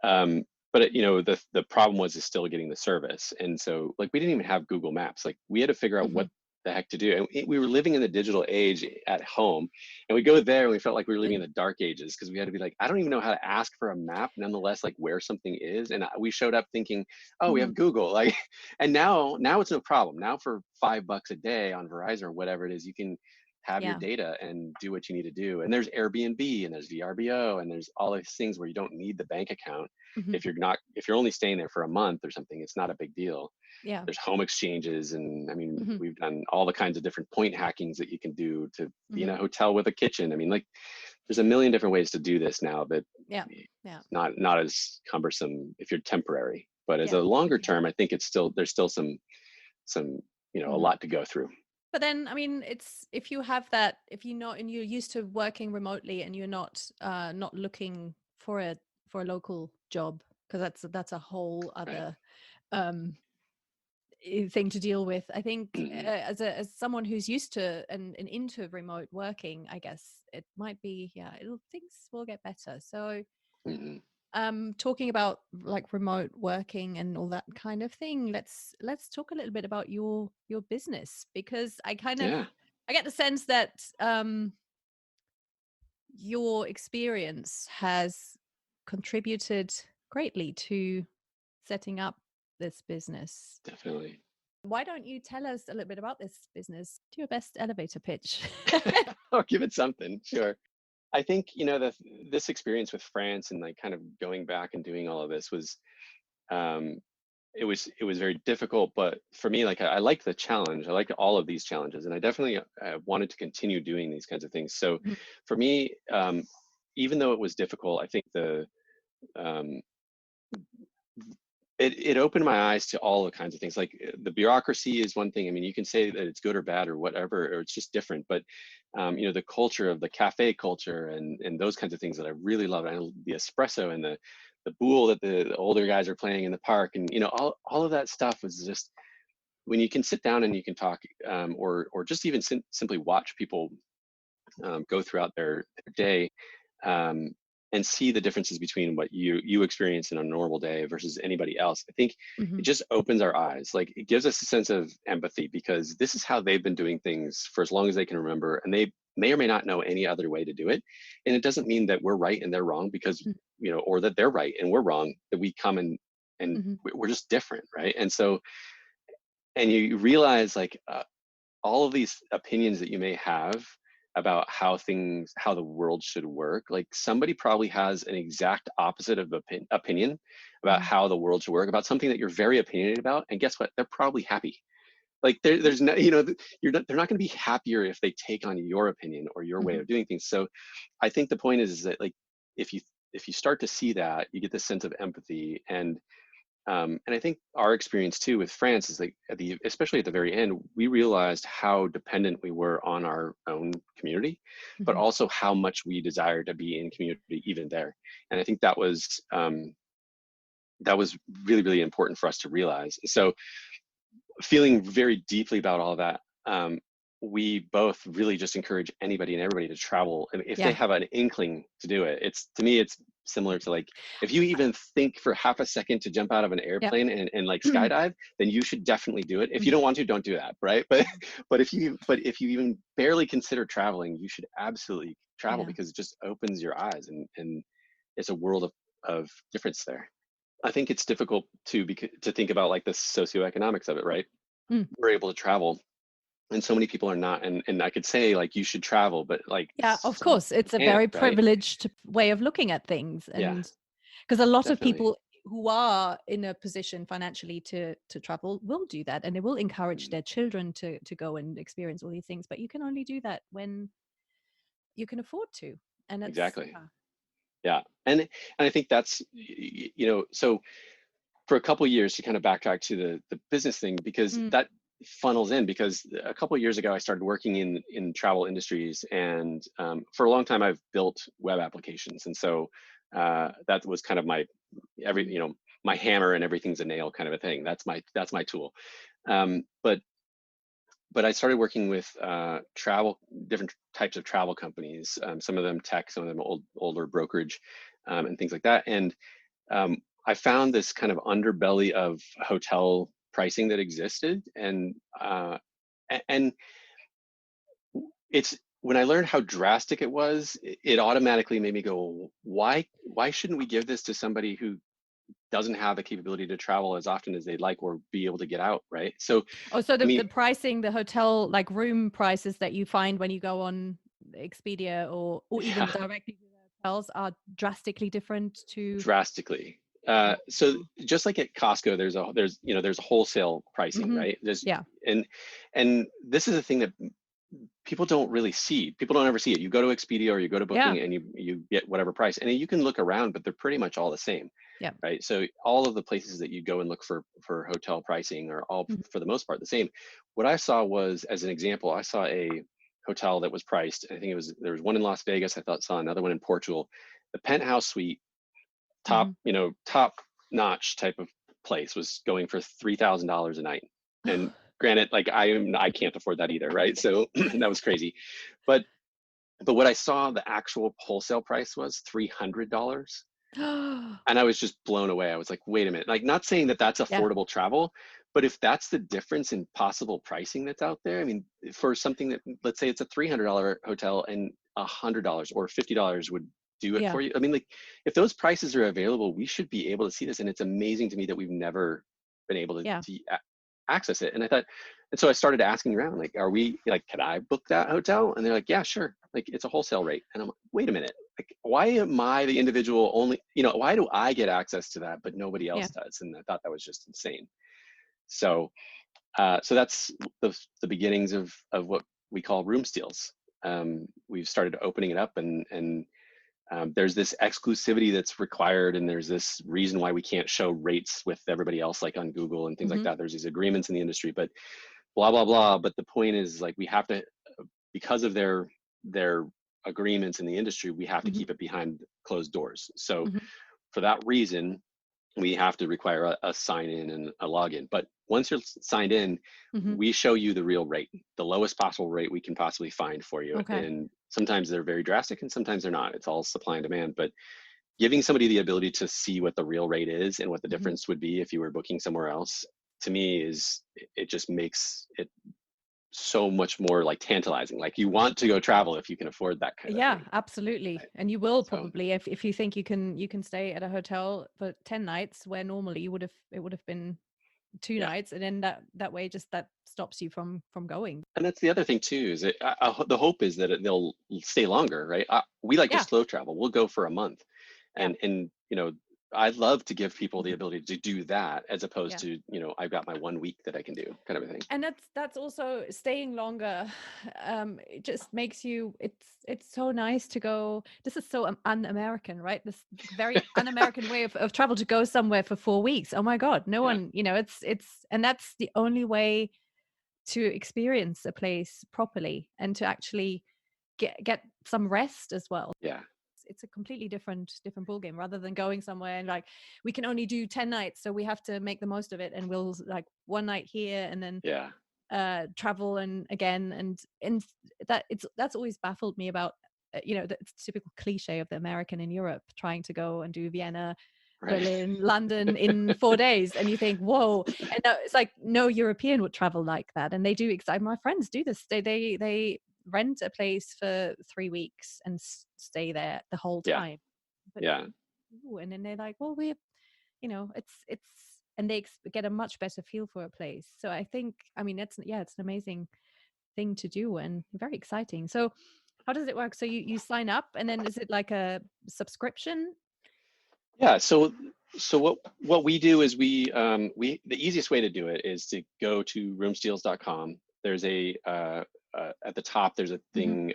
the problem was is still getting the service. And so, like, we didn't even have Google Maps. Like, we had to figure out what mhm. the heck to do. And we were living in the digital age at home, and we go there and we felt like we were living in the dark ages, because we had to be like, I don't even know how to ask for a map, nonetheless, like where something is. And we showed up thinking, oh, we have Mhm. Google, like, and now it's no problem. Now for $5 a day on Verizon or whatever it is, you can have your Yeah. data and do what you need to do. And there's Airbnb and there's VRBO and there's all these things where you don't need the bank account. Mhm. If you're only staying there for a month or something, it's not a big deal. Yeah. There's home exchanges, and I mean, Mhm. we've done all the kinds of different point hackings that you can do to be in Mhm. a hotel with a kitchen. I mean, like, there's a million different ways to do this now, that Yeah. Yeah. not as cumbersome if you're temporary. But as Yeah. a longer Definitely. term, I think there's still some a Mhm. lot to go through. But then, I mean, it's, if you have that, if you're not, and you're used to working remotely, and you're not looking for a local job, because that's a whole Right. other um thing to deal with. I think Hmm. as someone who's used to and into remote working, I guess it might be, yeah, things will get better. So Hmm. talking about like remote working and all that kind of thing, let's talk a little bit about your business, because Yeah. I get the sense that your experience has contributed greatly to setting up this business. Definitely. Why don't you tell us a little bit about this business? Do your best elevator pitch. I'll give it something. Sure. I think, this experience with France and like kind of going back and doing all of this was, um, it was very difficult, but for me, like, I liked the challenge. I liked all of these challenges, and I definitely wanted to continue doing these kinds of things. So Mhm, for me, even though it was difficult, I think um, it opened my eyes to all the kinds of things. Like, the bureaucracy is one thing. I mean, you can say that it's good or bad or whatever, or it's just different. But the culture of the cafe culture and those kinds of things that I really love. And the espresso and the boule that the older guys are playing in the park, and all of that stuff was just, when you can sit down and you can talk, or just even simply watch people go throughout their day, um, and see the differences between what you experience in a normal day versus anybody else. I think it mhm, just opens our eyes. Like, it gives us a sense of empathy, because this is how they've been doing things for as long as they can remember, and they may or may not know any other way to do it. And it doesn't mean that we're right and they're wrong, because mhm, or that they're right and we're wrong, that we come and mhm, we're just different, right? And so, and you realize, like, all of these opinions that you may have about how the world should work, like, somebody probably has an exact opposite of opinion about mhm, how the world should work, about something that you're very opinionated about, and guess what, they're probably happy. Like, mhm, there's no, they're not going to be happier if they take on your opinion or your way mhm, of doing things. So I think the point is that, like, if you if you start to see that, you get this sense of empathy. And And I think our experience too with France is like especially at the very end, we realized how dependent we were on our own community, but Hmm. also how much we desire to be in community even there. And I think that was really, really important for us to realize. So feeling very deeply about all that, we both really just encourage anybody and everybody to travel. I mean, if they Yeah. have an inkling to do it, it's to me, it's similar to like if you even think for half a second to jump out of an Yeah. airplane and like skydive, then you should definitely do it. If you don't want to, don't do that, right? But if you even barely consider traveling, you should absolutely travel Yeah. because it just opens your eyes and it's a world of difference there. I think it's difficult to think about like the socioeconomics of it, right? Mm. We're able to travel and so many people are not, and I could say like you should travel, but like Yeah, of so many course. people It's a can't, very right? privileged way of looking at things. Yeah, And because a lot of definitely. people who are in a position financially to travel will do that, and they will encourage Mm, their children to go and experience all these things, but you can only do that when you can afford to. And it's exactly. yeah. Yeah, and I think that's so for a couple of years to kind of backtrack to the business thing because Mm, that funnels in because a couple of years ago I started working in travel industries and for a long time I've built web applications and so that was kind of my mm, my hammer and everything's a nail kind of a thing. That's my tool. But I started working with different types of travel companies. Some of them tech, some of them older brokerage, and things like that. And um, I found this kind of underbelly of hotel pricing that existed, and it's when I learned how drastic it was, it automatically made me go, why shouldn't we give this to somebody who doesn't have the capability to travel as often as they'd like or be able to get out, right? So, oh, so I the mean, pricing, the hotel like room prices that you find when you go on Expedia or even yeah, directly to the hotels are drastically different to drastically. what So you just like at Costco, there's wholesale pricing, hmm right? There's yeah. and and this is a thing that people don't really see. People don't ever see it. You go to Expedia or you go to Yeah. Booking and you get whatever price, and you can look around, but they're pretty much all the same, Yeah. right? So all of the places that you go and look for hotel pricing are all Mhm. for the most part the same. What I saw was, as an example, I saw a hotel that was priced. I think there was one in Las Vegas. I thought saw another one in Portugal. The penthouse suite, Mhm. top notch type of place was going for $3,000 a night. And granted, like I can't afford that either, right? So that was crazy. But what I saw the actual wholesale price was $300. And I was just blown away. I was like, wait a minute. Like, not saying that that's Yeah. affordable travel, but if that's the difference in possible pricing that's out there, I mean, for something that, let's say it's a $300 hotel and $100 or $50 would do it Yeah. for you. I mean, like, if those prices are available, we should be able to see this. And it's amazing to me that we've never been able Yeah. to access it. And I thought, and so I started asking around, like, are we like, can I book that hotel? And they're like, yeah, sure. Like, it's a wholesale rate. And I'm like, wait a minute. Like, why am I the individual only, why do I get access to that, but nobody Yeah. else does? And I thought that was just insane. So, so that's the beginnings of what we call room steals. We've started opening it up and there's this exclusivity that's required and there's this reason why we can't show rates with everybody else like on Google and things like Mhm. that. There's these agreements in the industry, but blah blah blah. But the point is, like, we have to, because of their agreements in the industry, we have to Mhm. keep it behind closed doors. So Mhm. for that reason, we have to require a sign in and a login. But once you're signed in, Mhm. we show you the real rate, the lowest possible rate we can possibly find for you. Okay. And sometimes they're very drastic and sometimes they're not. It's all supply and demand. But giving somebody the ability to see what the real rate is and what the Mhm. difference would be if you were booking somewhere else, to me, is it just makes it so much more like tantalizing. Like, you want to go travel if you can afford that kind of Yeah, thing. absolutely. Right? And you will So, probably if you think you can stay at a hotel for 10 nights where normally it would have been two yeah. nights, and then that way just that stops you from going. And that's the other thing too, is the hope is that they'll stay longer, right? We like to Yeah. slow travel. We'll go for a month, Yeah. and I'd love to give people the ability to do that as opposed Yeah. to, I've got my 1 week that I can do kind of a thing. And that's also staying longer. It just makes you, it's so nice to go. This is so un-American, right? This very un-American way of travel, to go somewhere for 4 weeks. Oh my God, no Yeah. one, it's and that's the only way to experience a place properly and to actually get some rest as well. Yeah. It's a completely different ball game, rather than going somewhere and like, we can only do 10 nights, so we have to make the most of it, and we'll like one night here and then Yeah. travel and again, and that's always baffled me about the typical cliche of the American in Europe trying to go and do Vienna, Right. Berlin, London in 4 days, and you think, whoa. And it's like, no European would travel like that, and they do. My friends do this. They rent a place for 3 weeks and stay there the whole Yeah. time. But Yeah. and then they're like, well, it's and they get a much better feel for a place. So I think, I mean, it's an amazing thing to do and very exciting. So how does it work? So you sign up, and then is it like a subscription? Yeah. So what we do is we the easiest way to do it is to go to roomsteals.com. There's at the top there's a Mm-hmm. thing,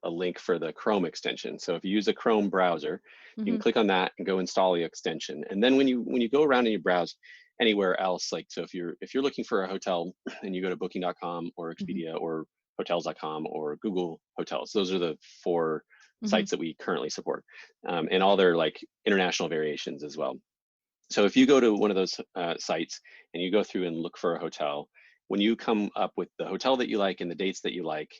a link for the Chrome extension. So if you use a Chrome browser, you Mm-hmm. can click on that and go install the extension. And then when you go around and you browse anywhere else, like, so if you're looking for a hotel and you go to booking.com or Mm-hmm. Expedia or hotels.com or Google Hotels, those are the four Mm-hmm. sites that we currently support, and all their like international variations as well. So if you go to one of those sites and you go through and look for a hotel, when you come up with the hotel that you like and the dates that you like,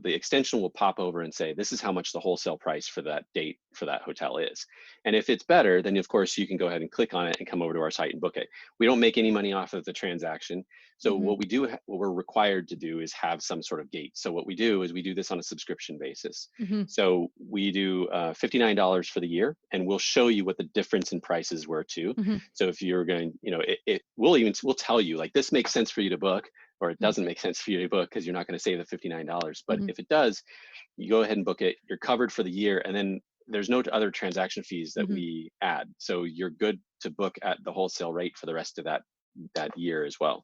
the extension will pop over and say, this is how much the wholesale price for that date for that hotel is. And if it's better, then of course you can go ahead and click on it and come over to our site and book it. We don't make any money off of the transaction. So Mm-hmm. what we're required to do is have some sort of gate. So what we do is we do this on a subscription basis. Mm-hmm. So we do $59 for the year, and we'll show you what the difference in prices were too. Mm-hmm. So if you're going, we'll tell you like, this makes sense for you to book, or it doesn't make sense for you to book because you're not going to save the $59. But Mm-hmm. if it does, you go ahead and book it. You're covered for the year, and then there's no other transaction fees that Mm-hmm. we add. So you're good to book at the wholesale rate for the rest of that year as well.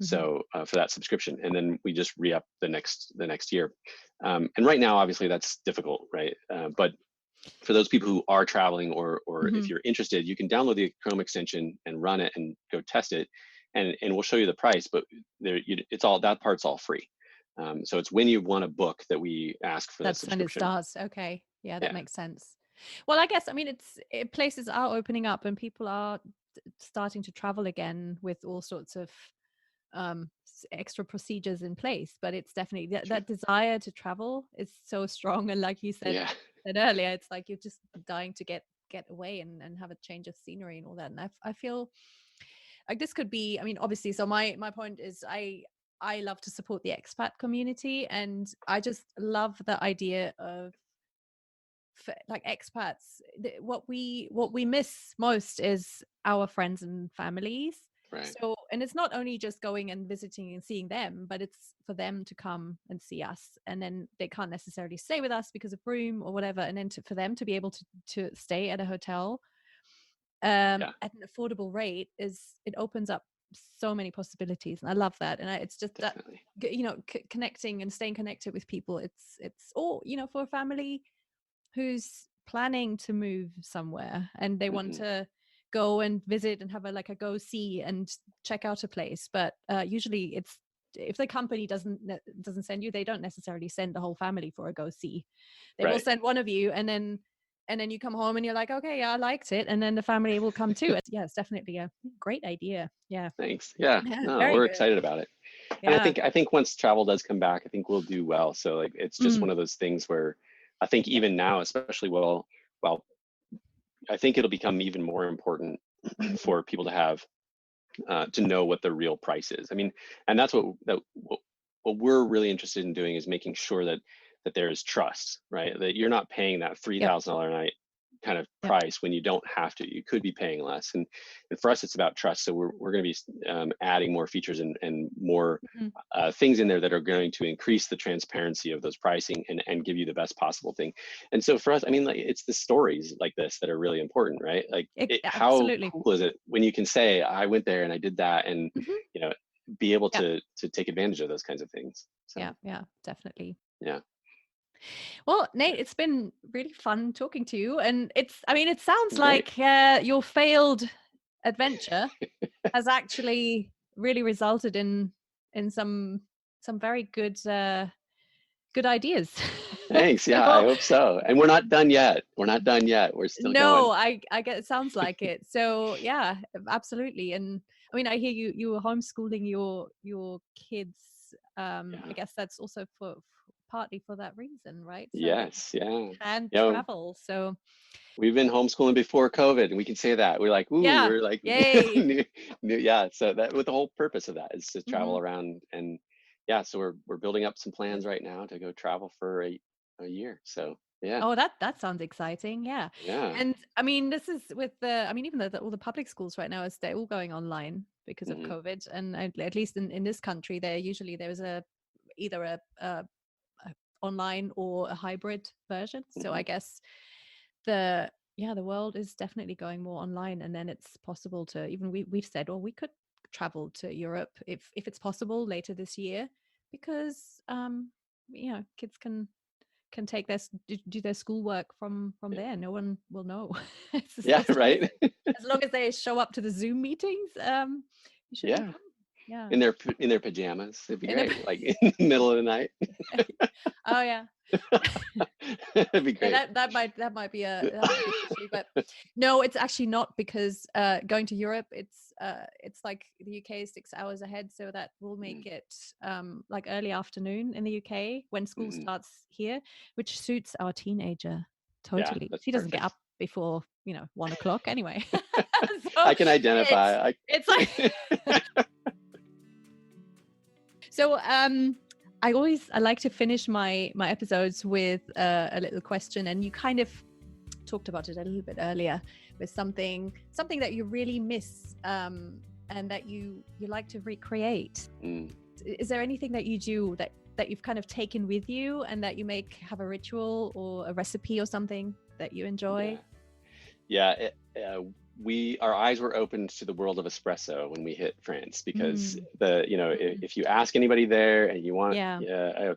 Mm-hmm. So for that subscription, and then we just re-up the next year. And right now, obviously, that's difficult, right? But for those people who are traveling, or Mm-hmm. if you're interested, you can download the Chrome extension and run it and go test it, and we'll show you the price. But it's all, that part's all free. So it's when you want to book that we ask for the That's when it subscription. starts. Okay. Yeah, that Yeah. makes sense. Well, I guess, I mean, places are opening up and people are starting to travel again with all sorts of extra procedures in place, but it's definitely Sure. that desire to travel is so strong. And like you Yeah. said earlier, it's like you're just dying to get away and have a change of scenery and all that. And I feel like this could be, I mean, obviously, so my point is, I love to support the expat community, and I just love the idea of like expats. What we miss most is our friends and families. Right. So, and it's not only just going and visiting and seeing them, but it's for them to come and see us, and then they can't necessarily stay with us because of room or whatever, and then for them to be able to stay at a hotel Yeah. at an affordable rate, it opens up so many possibilities, and I love that. And it's just that, Definitely. connecting and staying connected with people, it's all, for a family who's planning to move somewhere and they want Hmm. to go and visit and have a go see and check out a place, but usually it's, if the company doesn't send you, they don't necessarily send the whole family for a go see. They will Right. send one of you, and then you come home and you're like, okay, yeah, I liked it, and then the family will come too. It's definitely a great idea. Yeah. Thanks. Yeah. Yeah, No, very we're good. excited about it. And Yeah. I think once travel does come back, I think we'll do well. So like, it's just Mm. one of those things where I think even now, especially, well, I think it'll become even more important Mhm. for people to have, to know what the real price is. I mean, and that's what we're really interested in doing, is making sure that there is trust, right? That you're not paying that Yep. $3,000 a night kind of Yep. price when you don't have to. You could be paying less, and for us, it's about trust. So we're going to be adding more features and more Mhm. things in there that are going to increase the transparency of those pricing and give you the best possible thing. And so for us, I mean, like, it's the stories like this that are really important, right? Like, how Absolutely. cool is it when you can say, I went there and I did that, and Hmm. you know, be able Yeah. to take advantage of those kinds of things. Yeah. So Yeah. Definitely. yeah, Well, Nate, yeah. it's been really fun talking to you, and I mean, it sounds Great. like your failed adventure has actually really resulted in some very good ideas. Thanks. Yeah, I So hope so. And we're not done yet. We're not done yet. We're still no, going. I get it sounds like it. So yeah, absolutely. And I mean, I hear you were homeschooling your kids. I Yeah. guess that's also for partly for that reason, right? So that Yes. Yeah. can You know, travel. So we've been homeschooling before COVID, and we can say that. We're like, ooh, yeah, we're like yay. new, yeah. So that, with the whole purpose of that is to Hmm. travel around, and yeah, so we're building up some Good. plans right now to go travel for a year. So yeah, Oh, that sounds exciting. Yeah. yeah. And I mean, this is with the, I mean, even though all the public schools right now is they're all going online because of Hmm. COVID. And at least in this country, there's either a online or a hybrid version. So Hmm. I guess the world is definitely going more online. And then it's possible to even we've said, oh, we could travel to Europe if it's possible later this year because kids can take do their schoolwork from there. No one will know. Yeah, right. As long as they show up to the Zoom meetings, you should be Yeah, fine. Yeah. in their pajamas, it'd be In the, great. Like in the middle of the night, oh yeah. it'd be Yeah, great. that might be an issue, but no, it's actually not because going to Europe, it's like the UK is 6 hours ahead, so that will make it like early afternoon in the UK when school Mm-hmm. starts here, which suits our teenager Yeah, totally. that's She doesn't get perfect. up before 1 o'clock anyway, so I can it's identify. it's like so I like to finish my episodes with a little question, and you kind of talked about it a little bit earlier with something that you really miss and that you like to recreate. Mm, Is there anything that you do that you've kind of taken with you and that you have a ritual or a recipe or something that you enjoy? yeah. Yeah, our eyes were opened to the world of espresso when we hit France, because Mm, mm, if you ask anybody there and you want yeah. an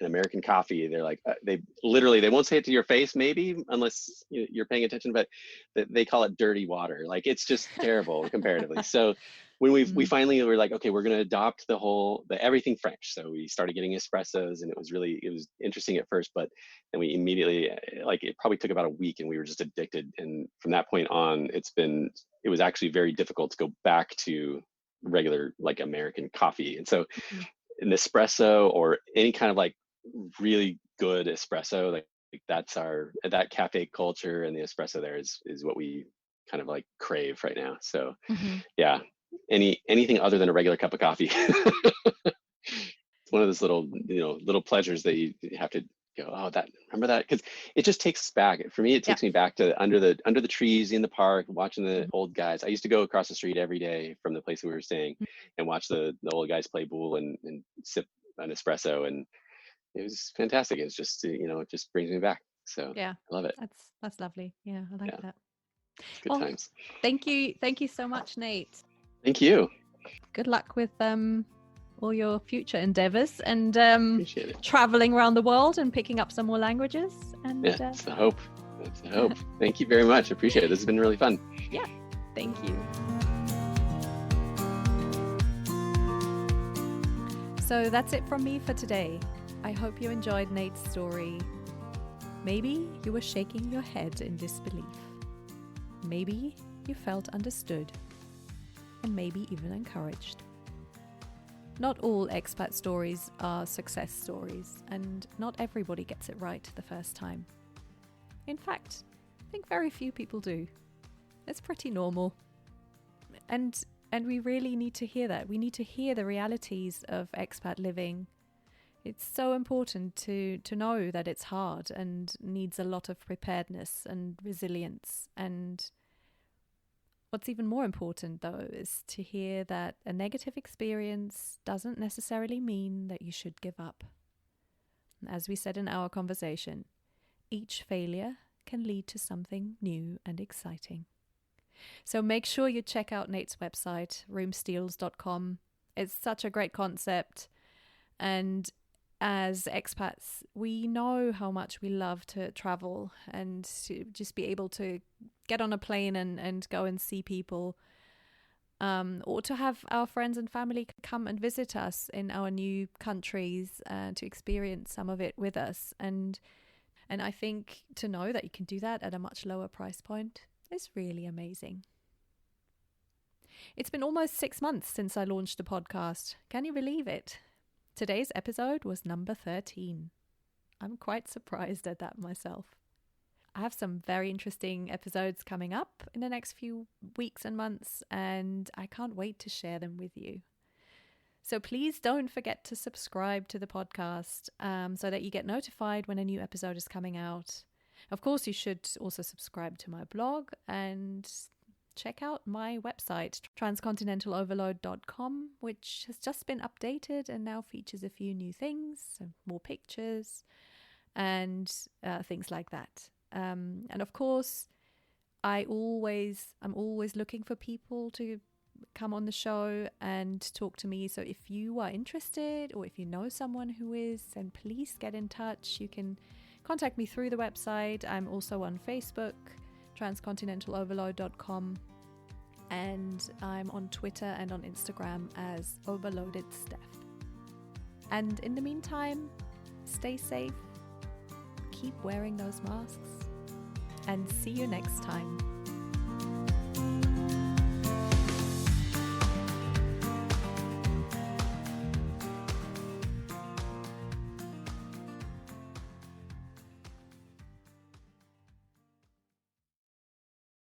American coffee, they're like, they literally, they won't say it to your face maybe unless you're paying attention, but they call it dirty water. Like, it's just terrible comparatively. So when we Mm, finally were like, okay, we're going to adopt the everything French. So we started getting espressos, and it was interesting at first, but then we immediately, like, it probably took about a week, and we were just addicted. And from that point on, it was actually very difficult to go back to regular, like, American coffee. And so mm, an espresso, or any kind of like really good espresso, like that cafe culture, and the espresso there is what we kind of like crave right now. So mhm. yeah, anything other than a regular cup of coffee. It's one of those little pleasures that you have to go, oh, that, remember that, because it just takes us back. For me, it Yeah. takes me back to under the trees in the park, watching the Mhm. old guys. I used to go across the street every day from the place we were staying Mm. and watch the old guys play pool and sip an espresso, and it was fantastic. It's just, it just brings me back. So Yeah. I love it. That's lovely. Yeah, I like Yeah, that. it's good Well, times. thank you so much, Nate. Thank you. Good luck with all your future endeavors and Appreciate it. traveling around the world and picking up some more languages. And Yeah, it's the hope. It's the hope. Thank you very much. Appreciate it. This has been really fun. yeah, thank you. So that's it from me for today. I hope you enjoyed Nate's story. Maybe you were shaking your head in disbelief. Maybe you felt understood. And maybe even encouraged. Not all expat stories are success stories, and not everybody gets it right the first time. In fact, I think very few people do. It's pretty normal. And we really need to hear that. We need to hear the realities of expat living It's so important to know that it's hard and needs a lot of preparedness and resilience. And what's even more important, though, is to hear that a negative experience doesn't necessarily mean that you should give up. As we said in our conversation, each failure can lead to something new and exciting. So make sure you check out Nate's website, roomsteals.com. It's such a great concept. And as expats, we know how much we love to travel and to just be able to get on a plane and go and see people, or to have our friends and family come and visit us in our new countries to experience some of it with us. And I think to know that you can do that at a much lower price point is really amazing. It's been almost 6 months since I launched the podcast. Can you believe it? Today's episode was number 13. I'm quite surprised at that myself. I have some very interesting episodes coming up in the next few weeks and months, and I can't wait to share them with you. So please don't forget to subscribe to the podcast so that you get notified when a new episode is coming out. Of course, you should also subscribe to my blog and check out my website, transcontinentaloverload.com, which has just been updated and now features a few new things, so more pictures and things like that. And of course, I'm always looking for people to come on the show and talk to me. So if you are interested or if you know someone who is, then please get in touch. You can contact me through the website. I'm also on Facebook, transcontinentaloverload.com, and I'm on Twitter and on Instagram as overloadedsteph. And in the meantime, stay safe, keep wearing those masks, and see you next time.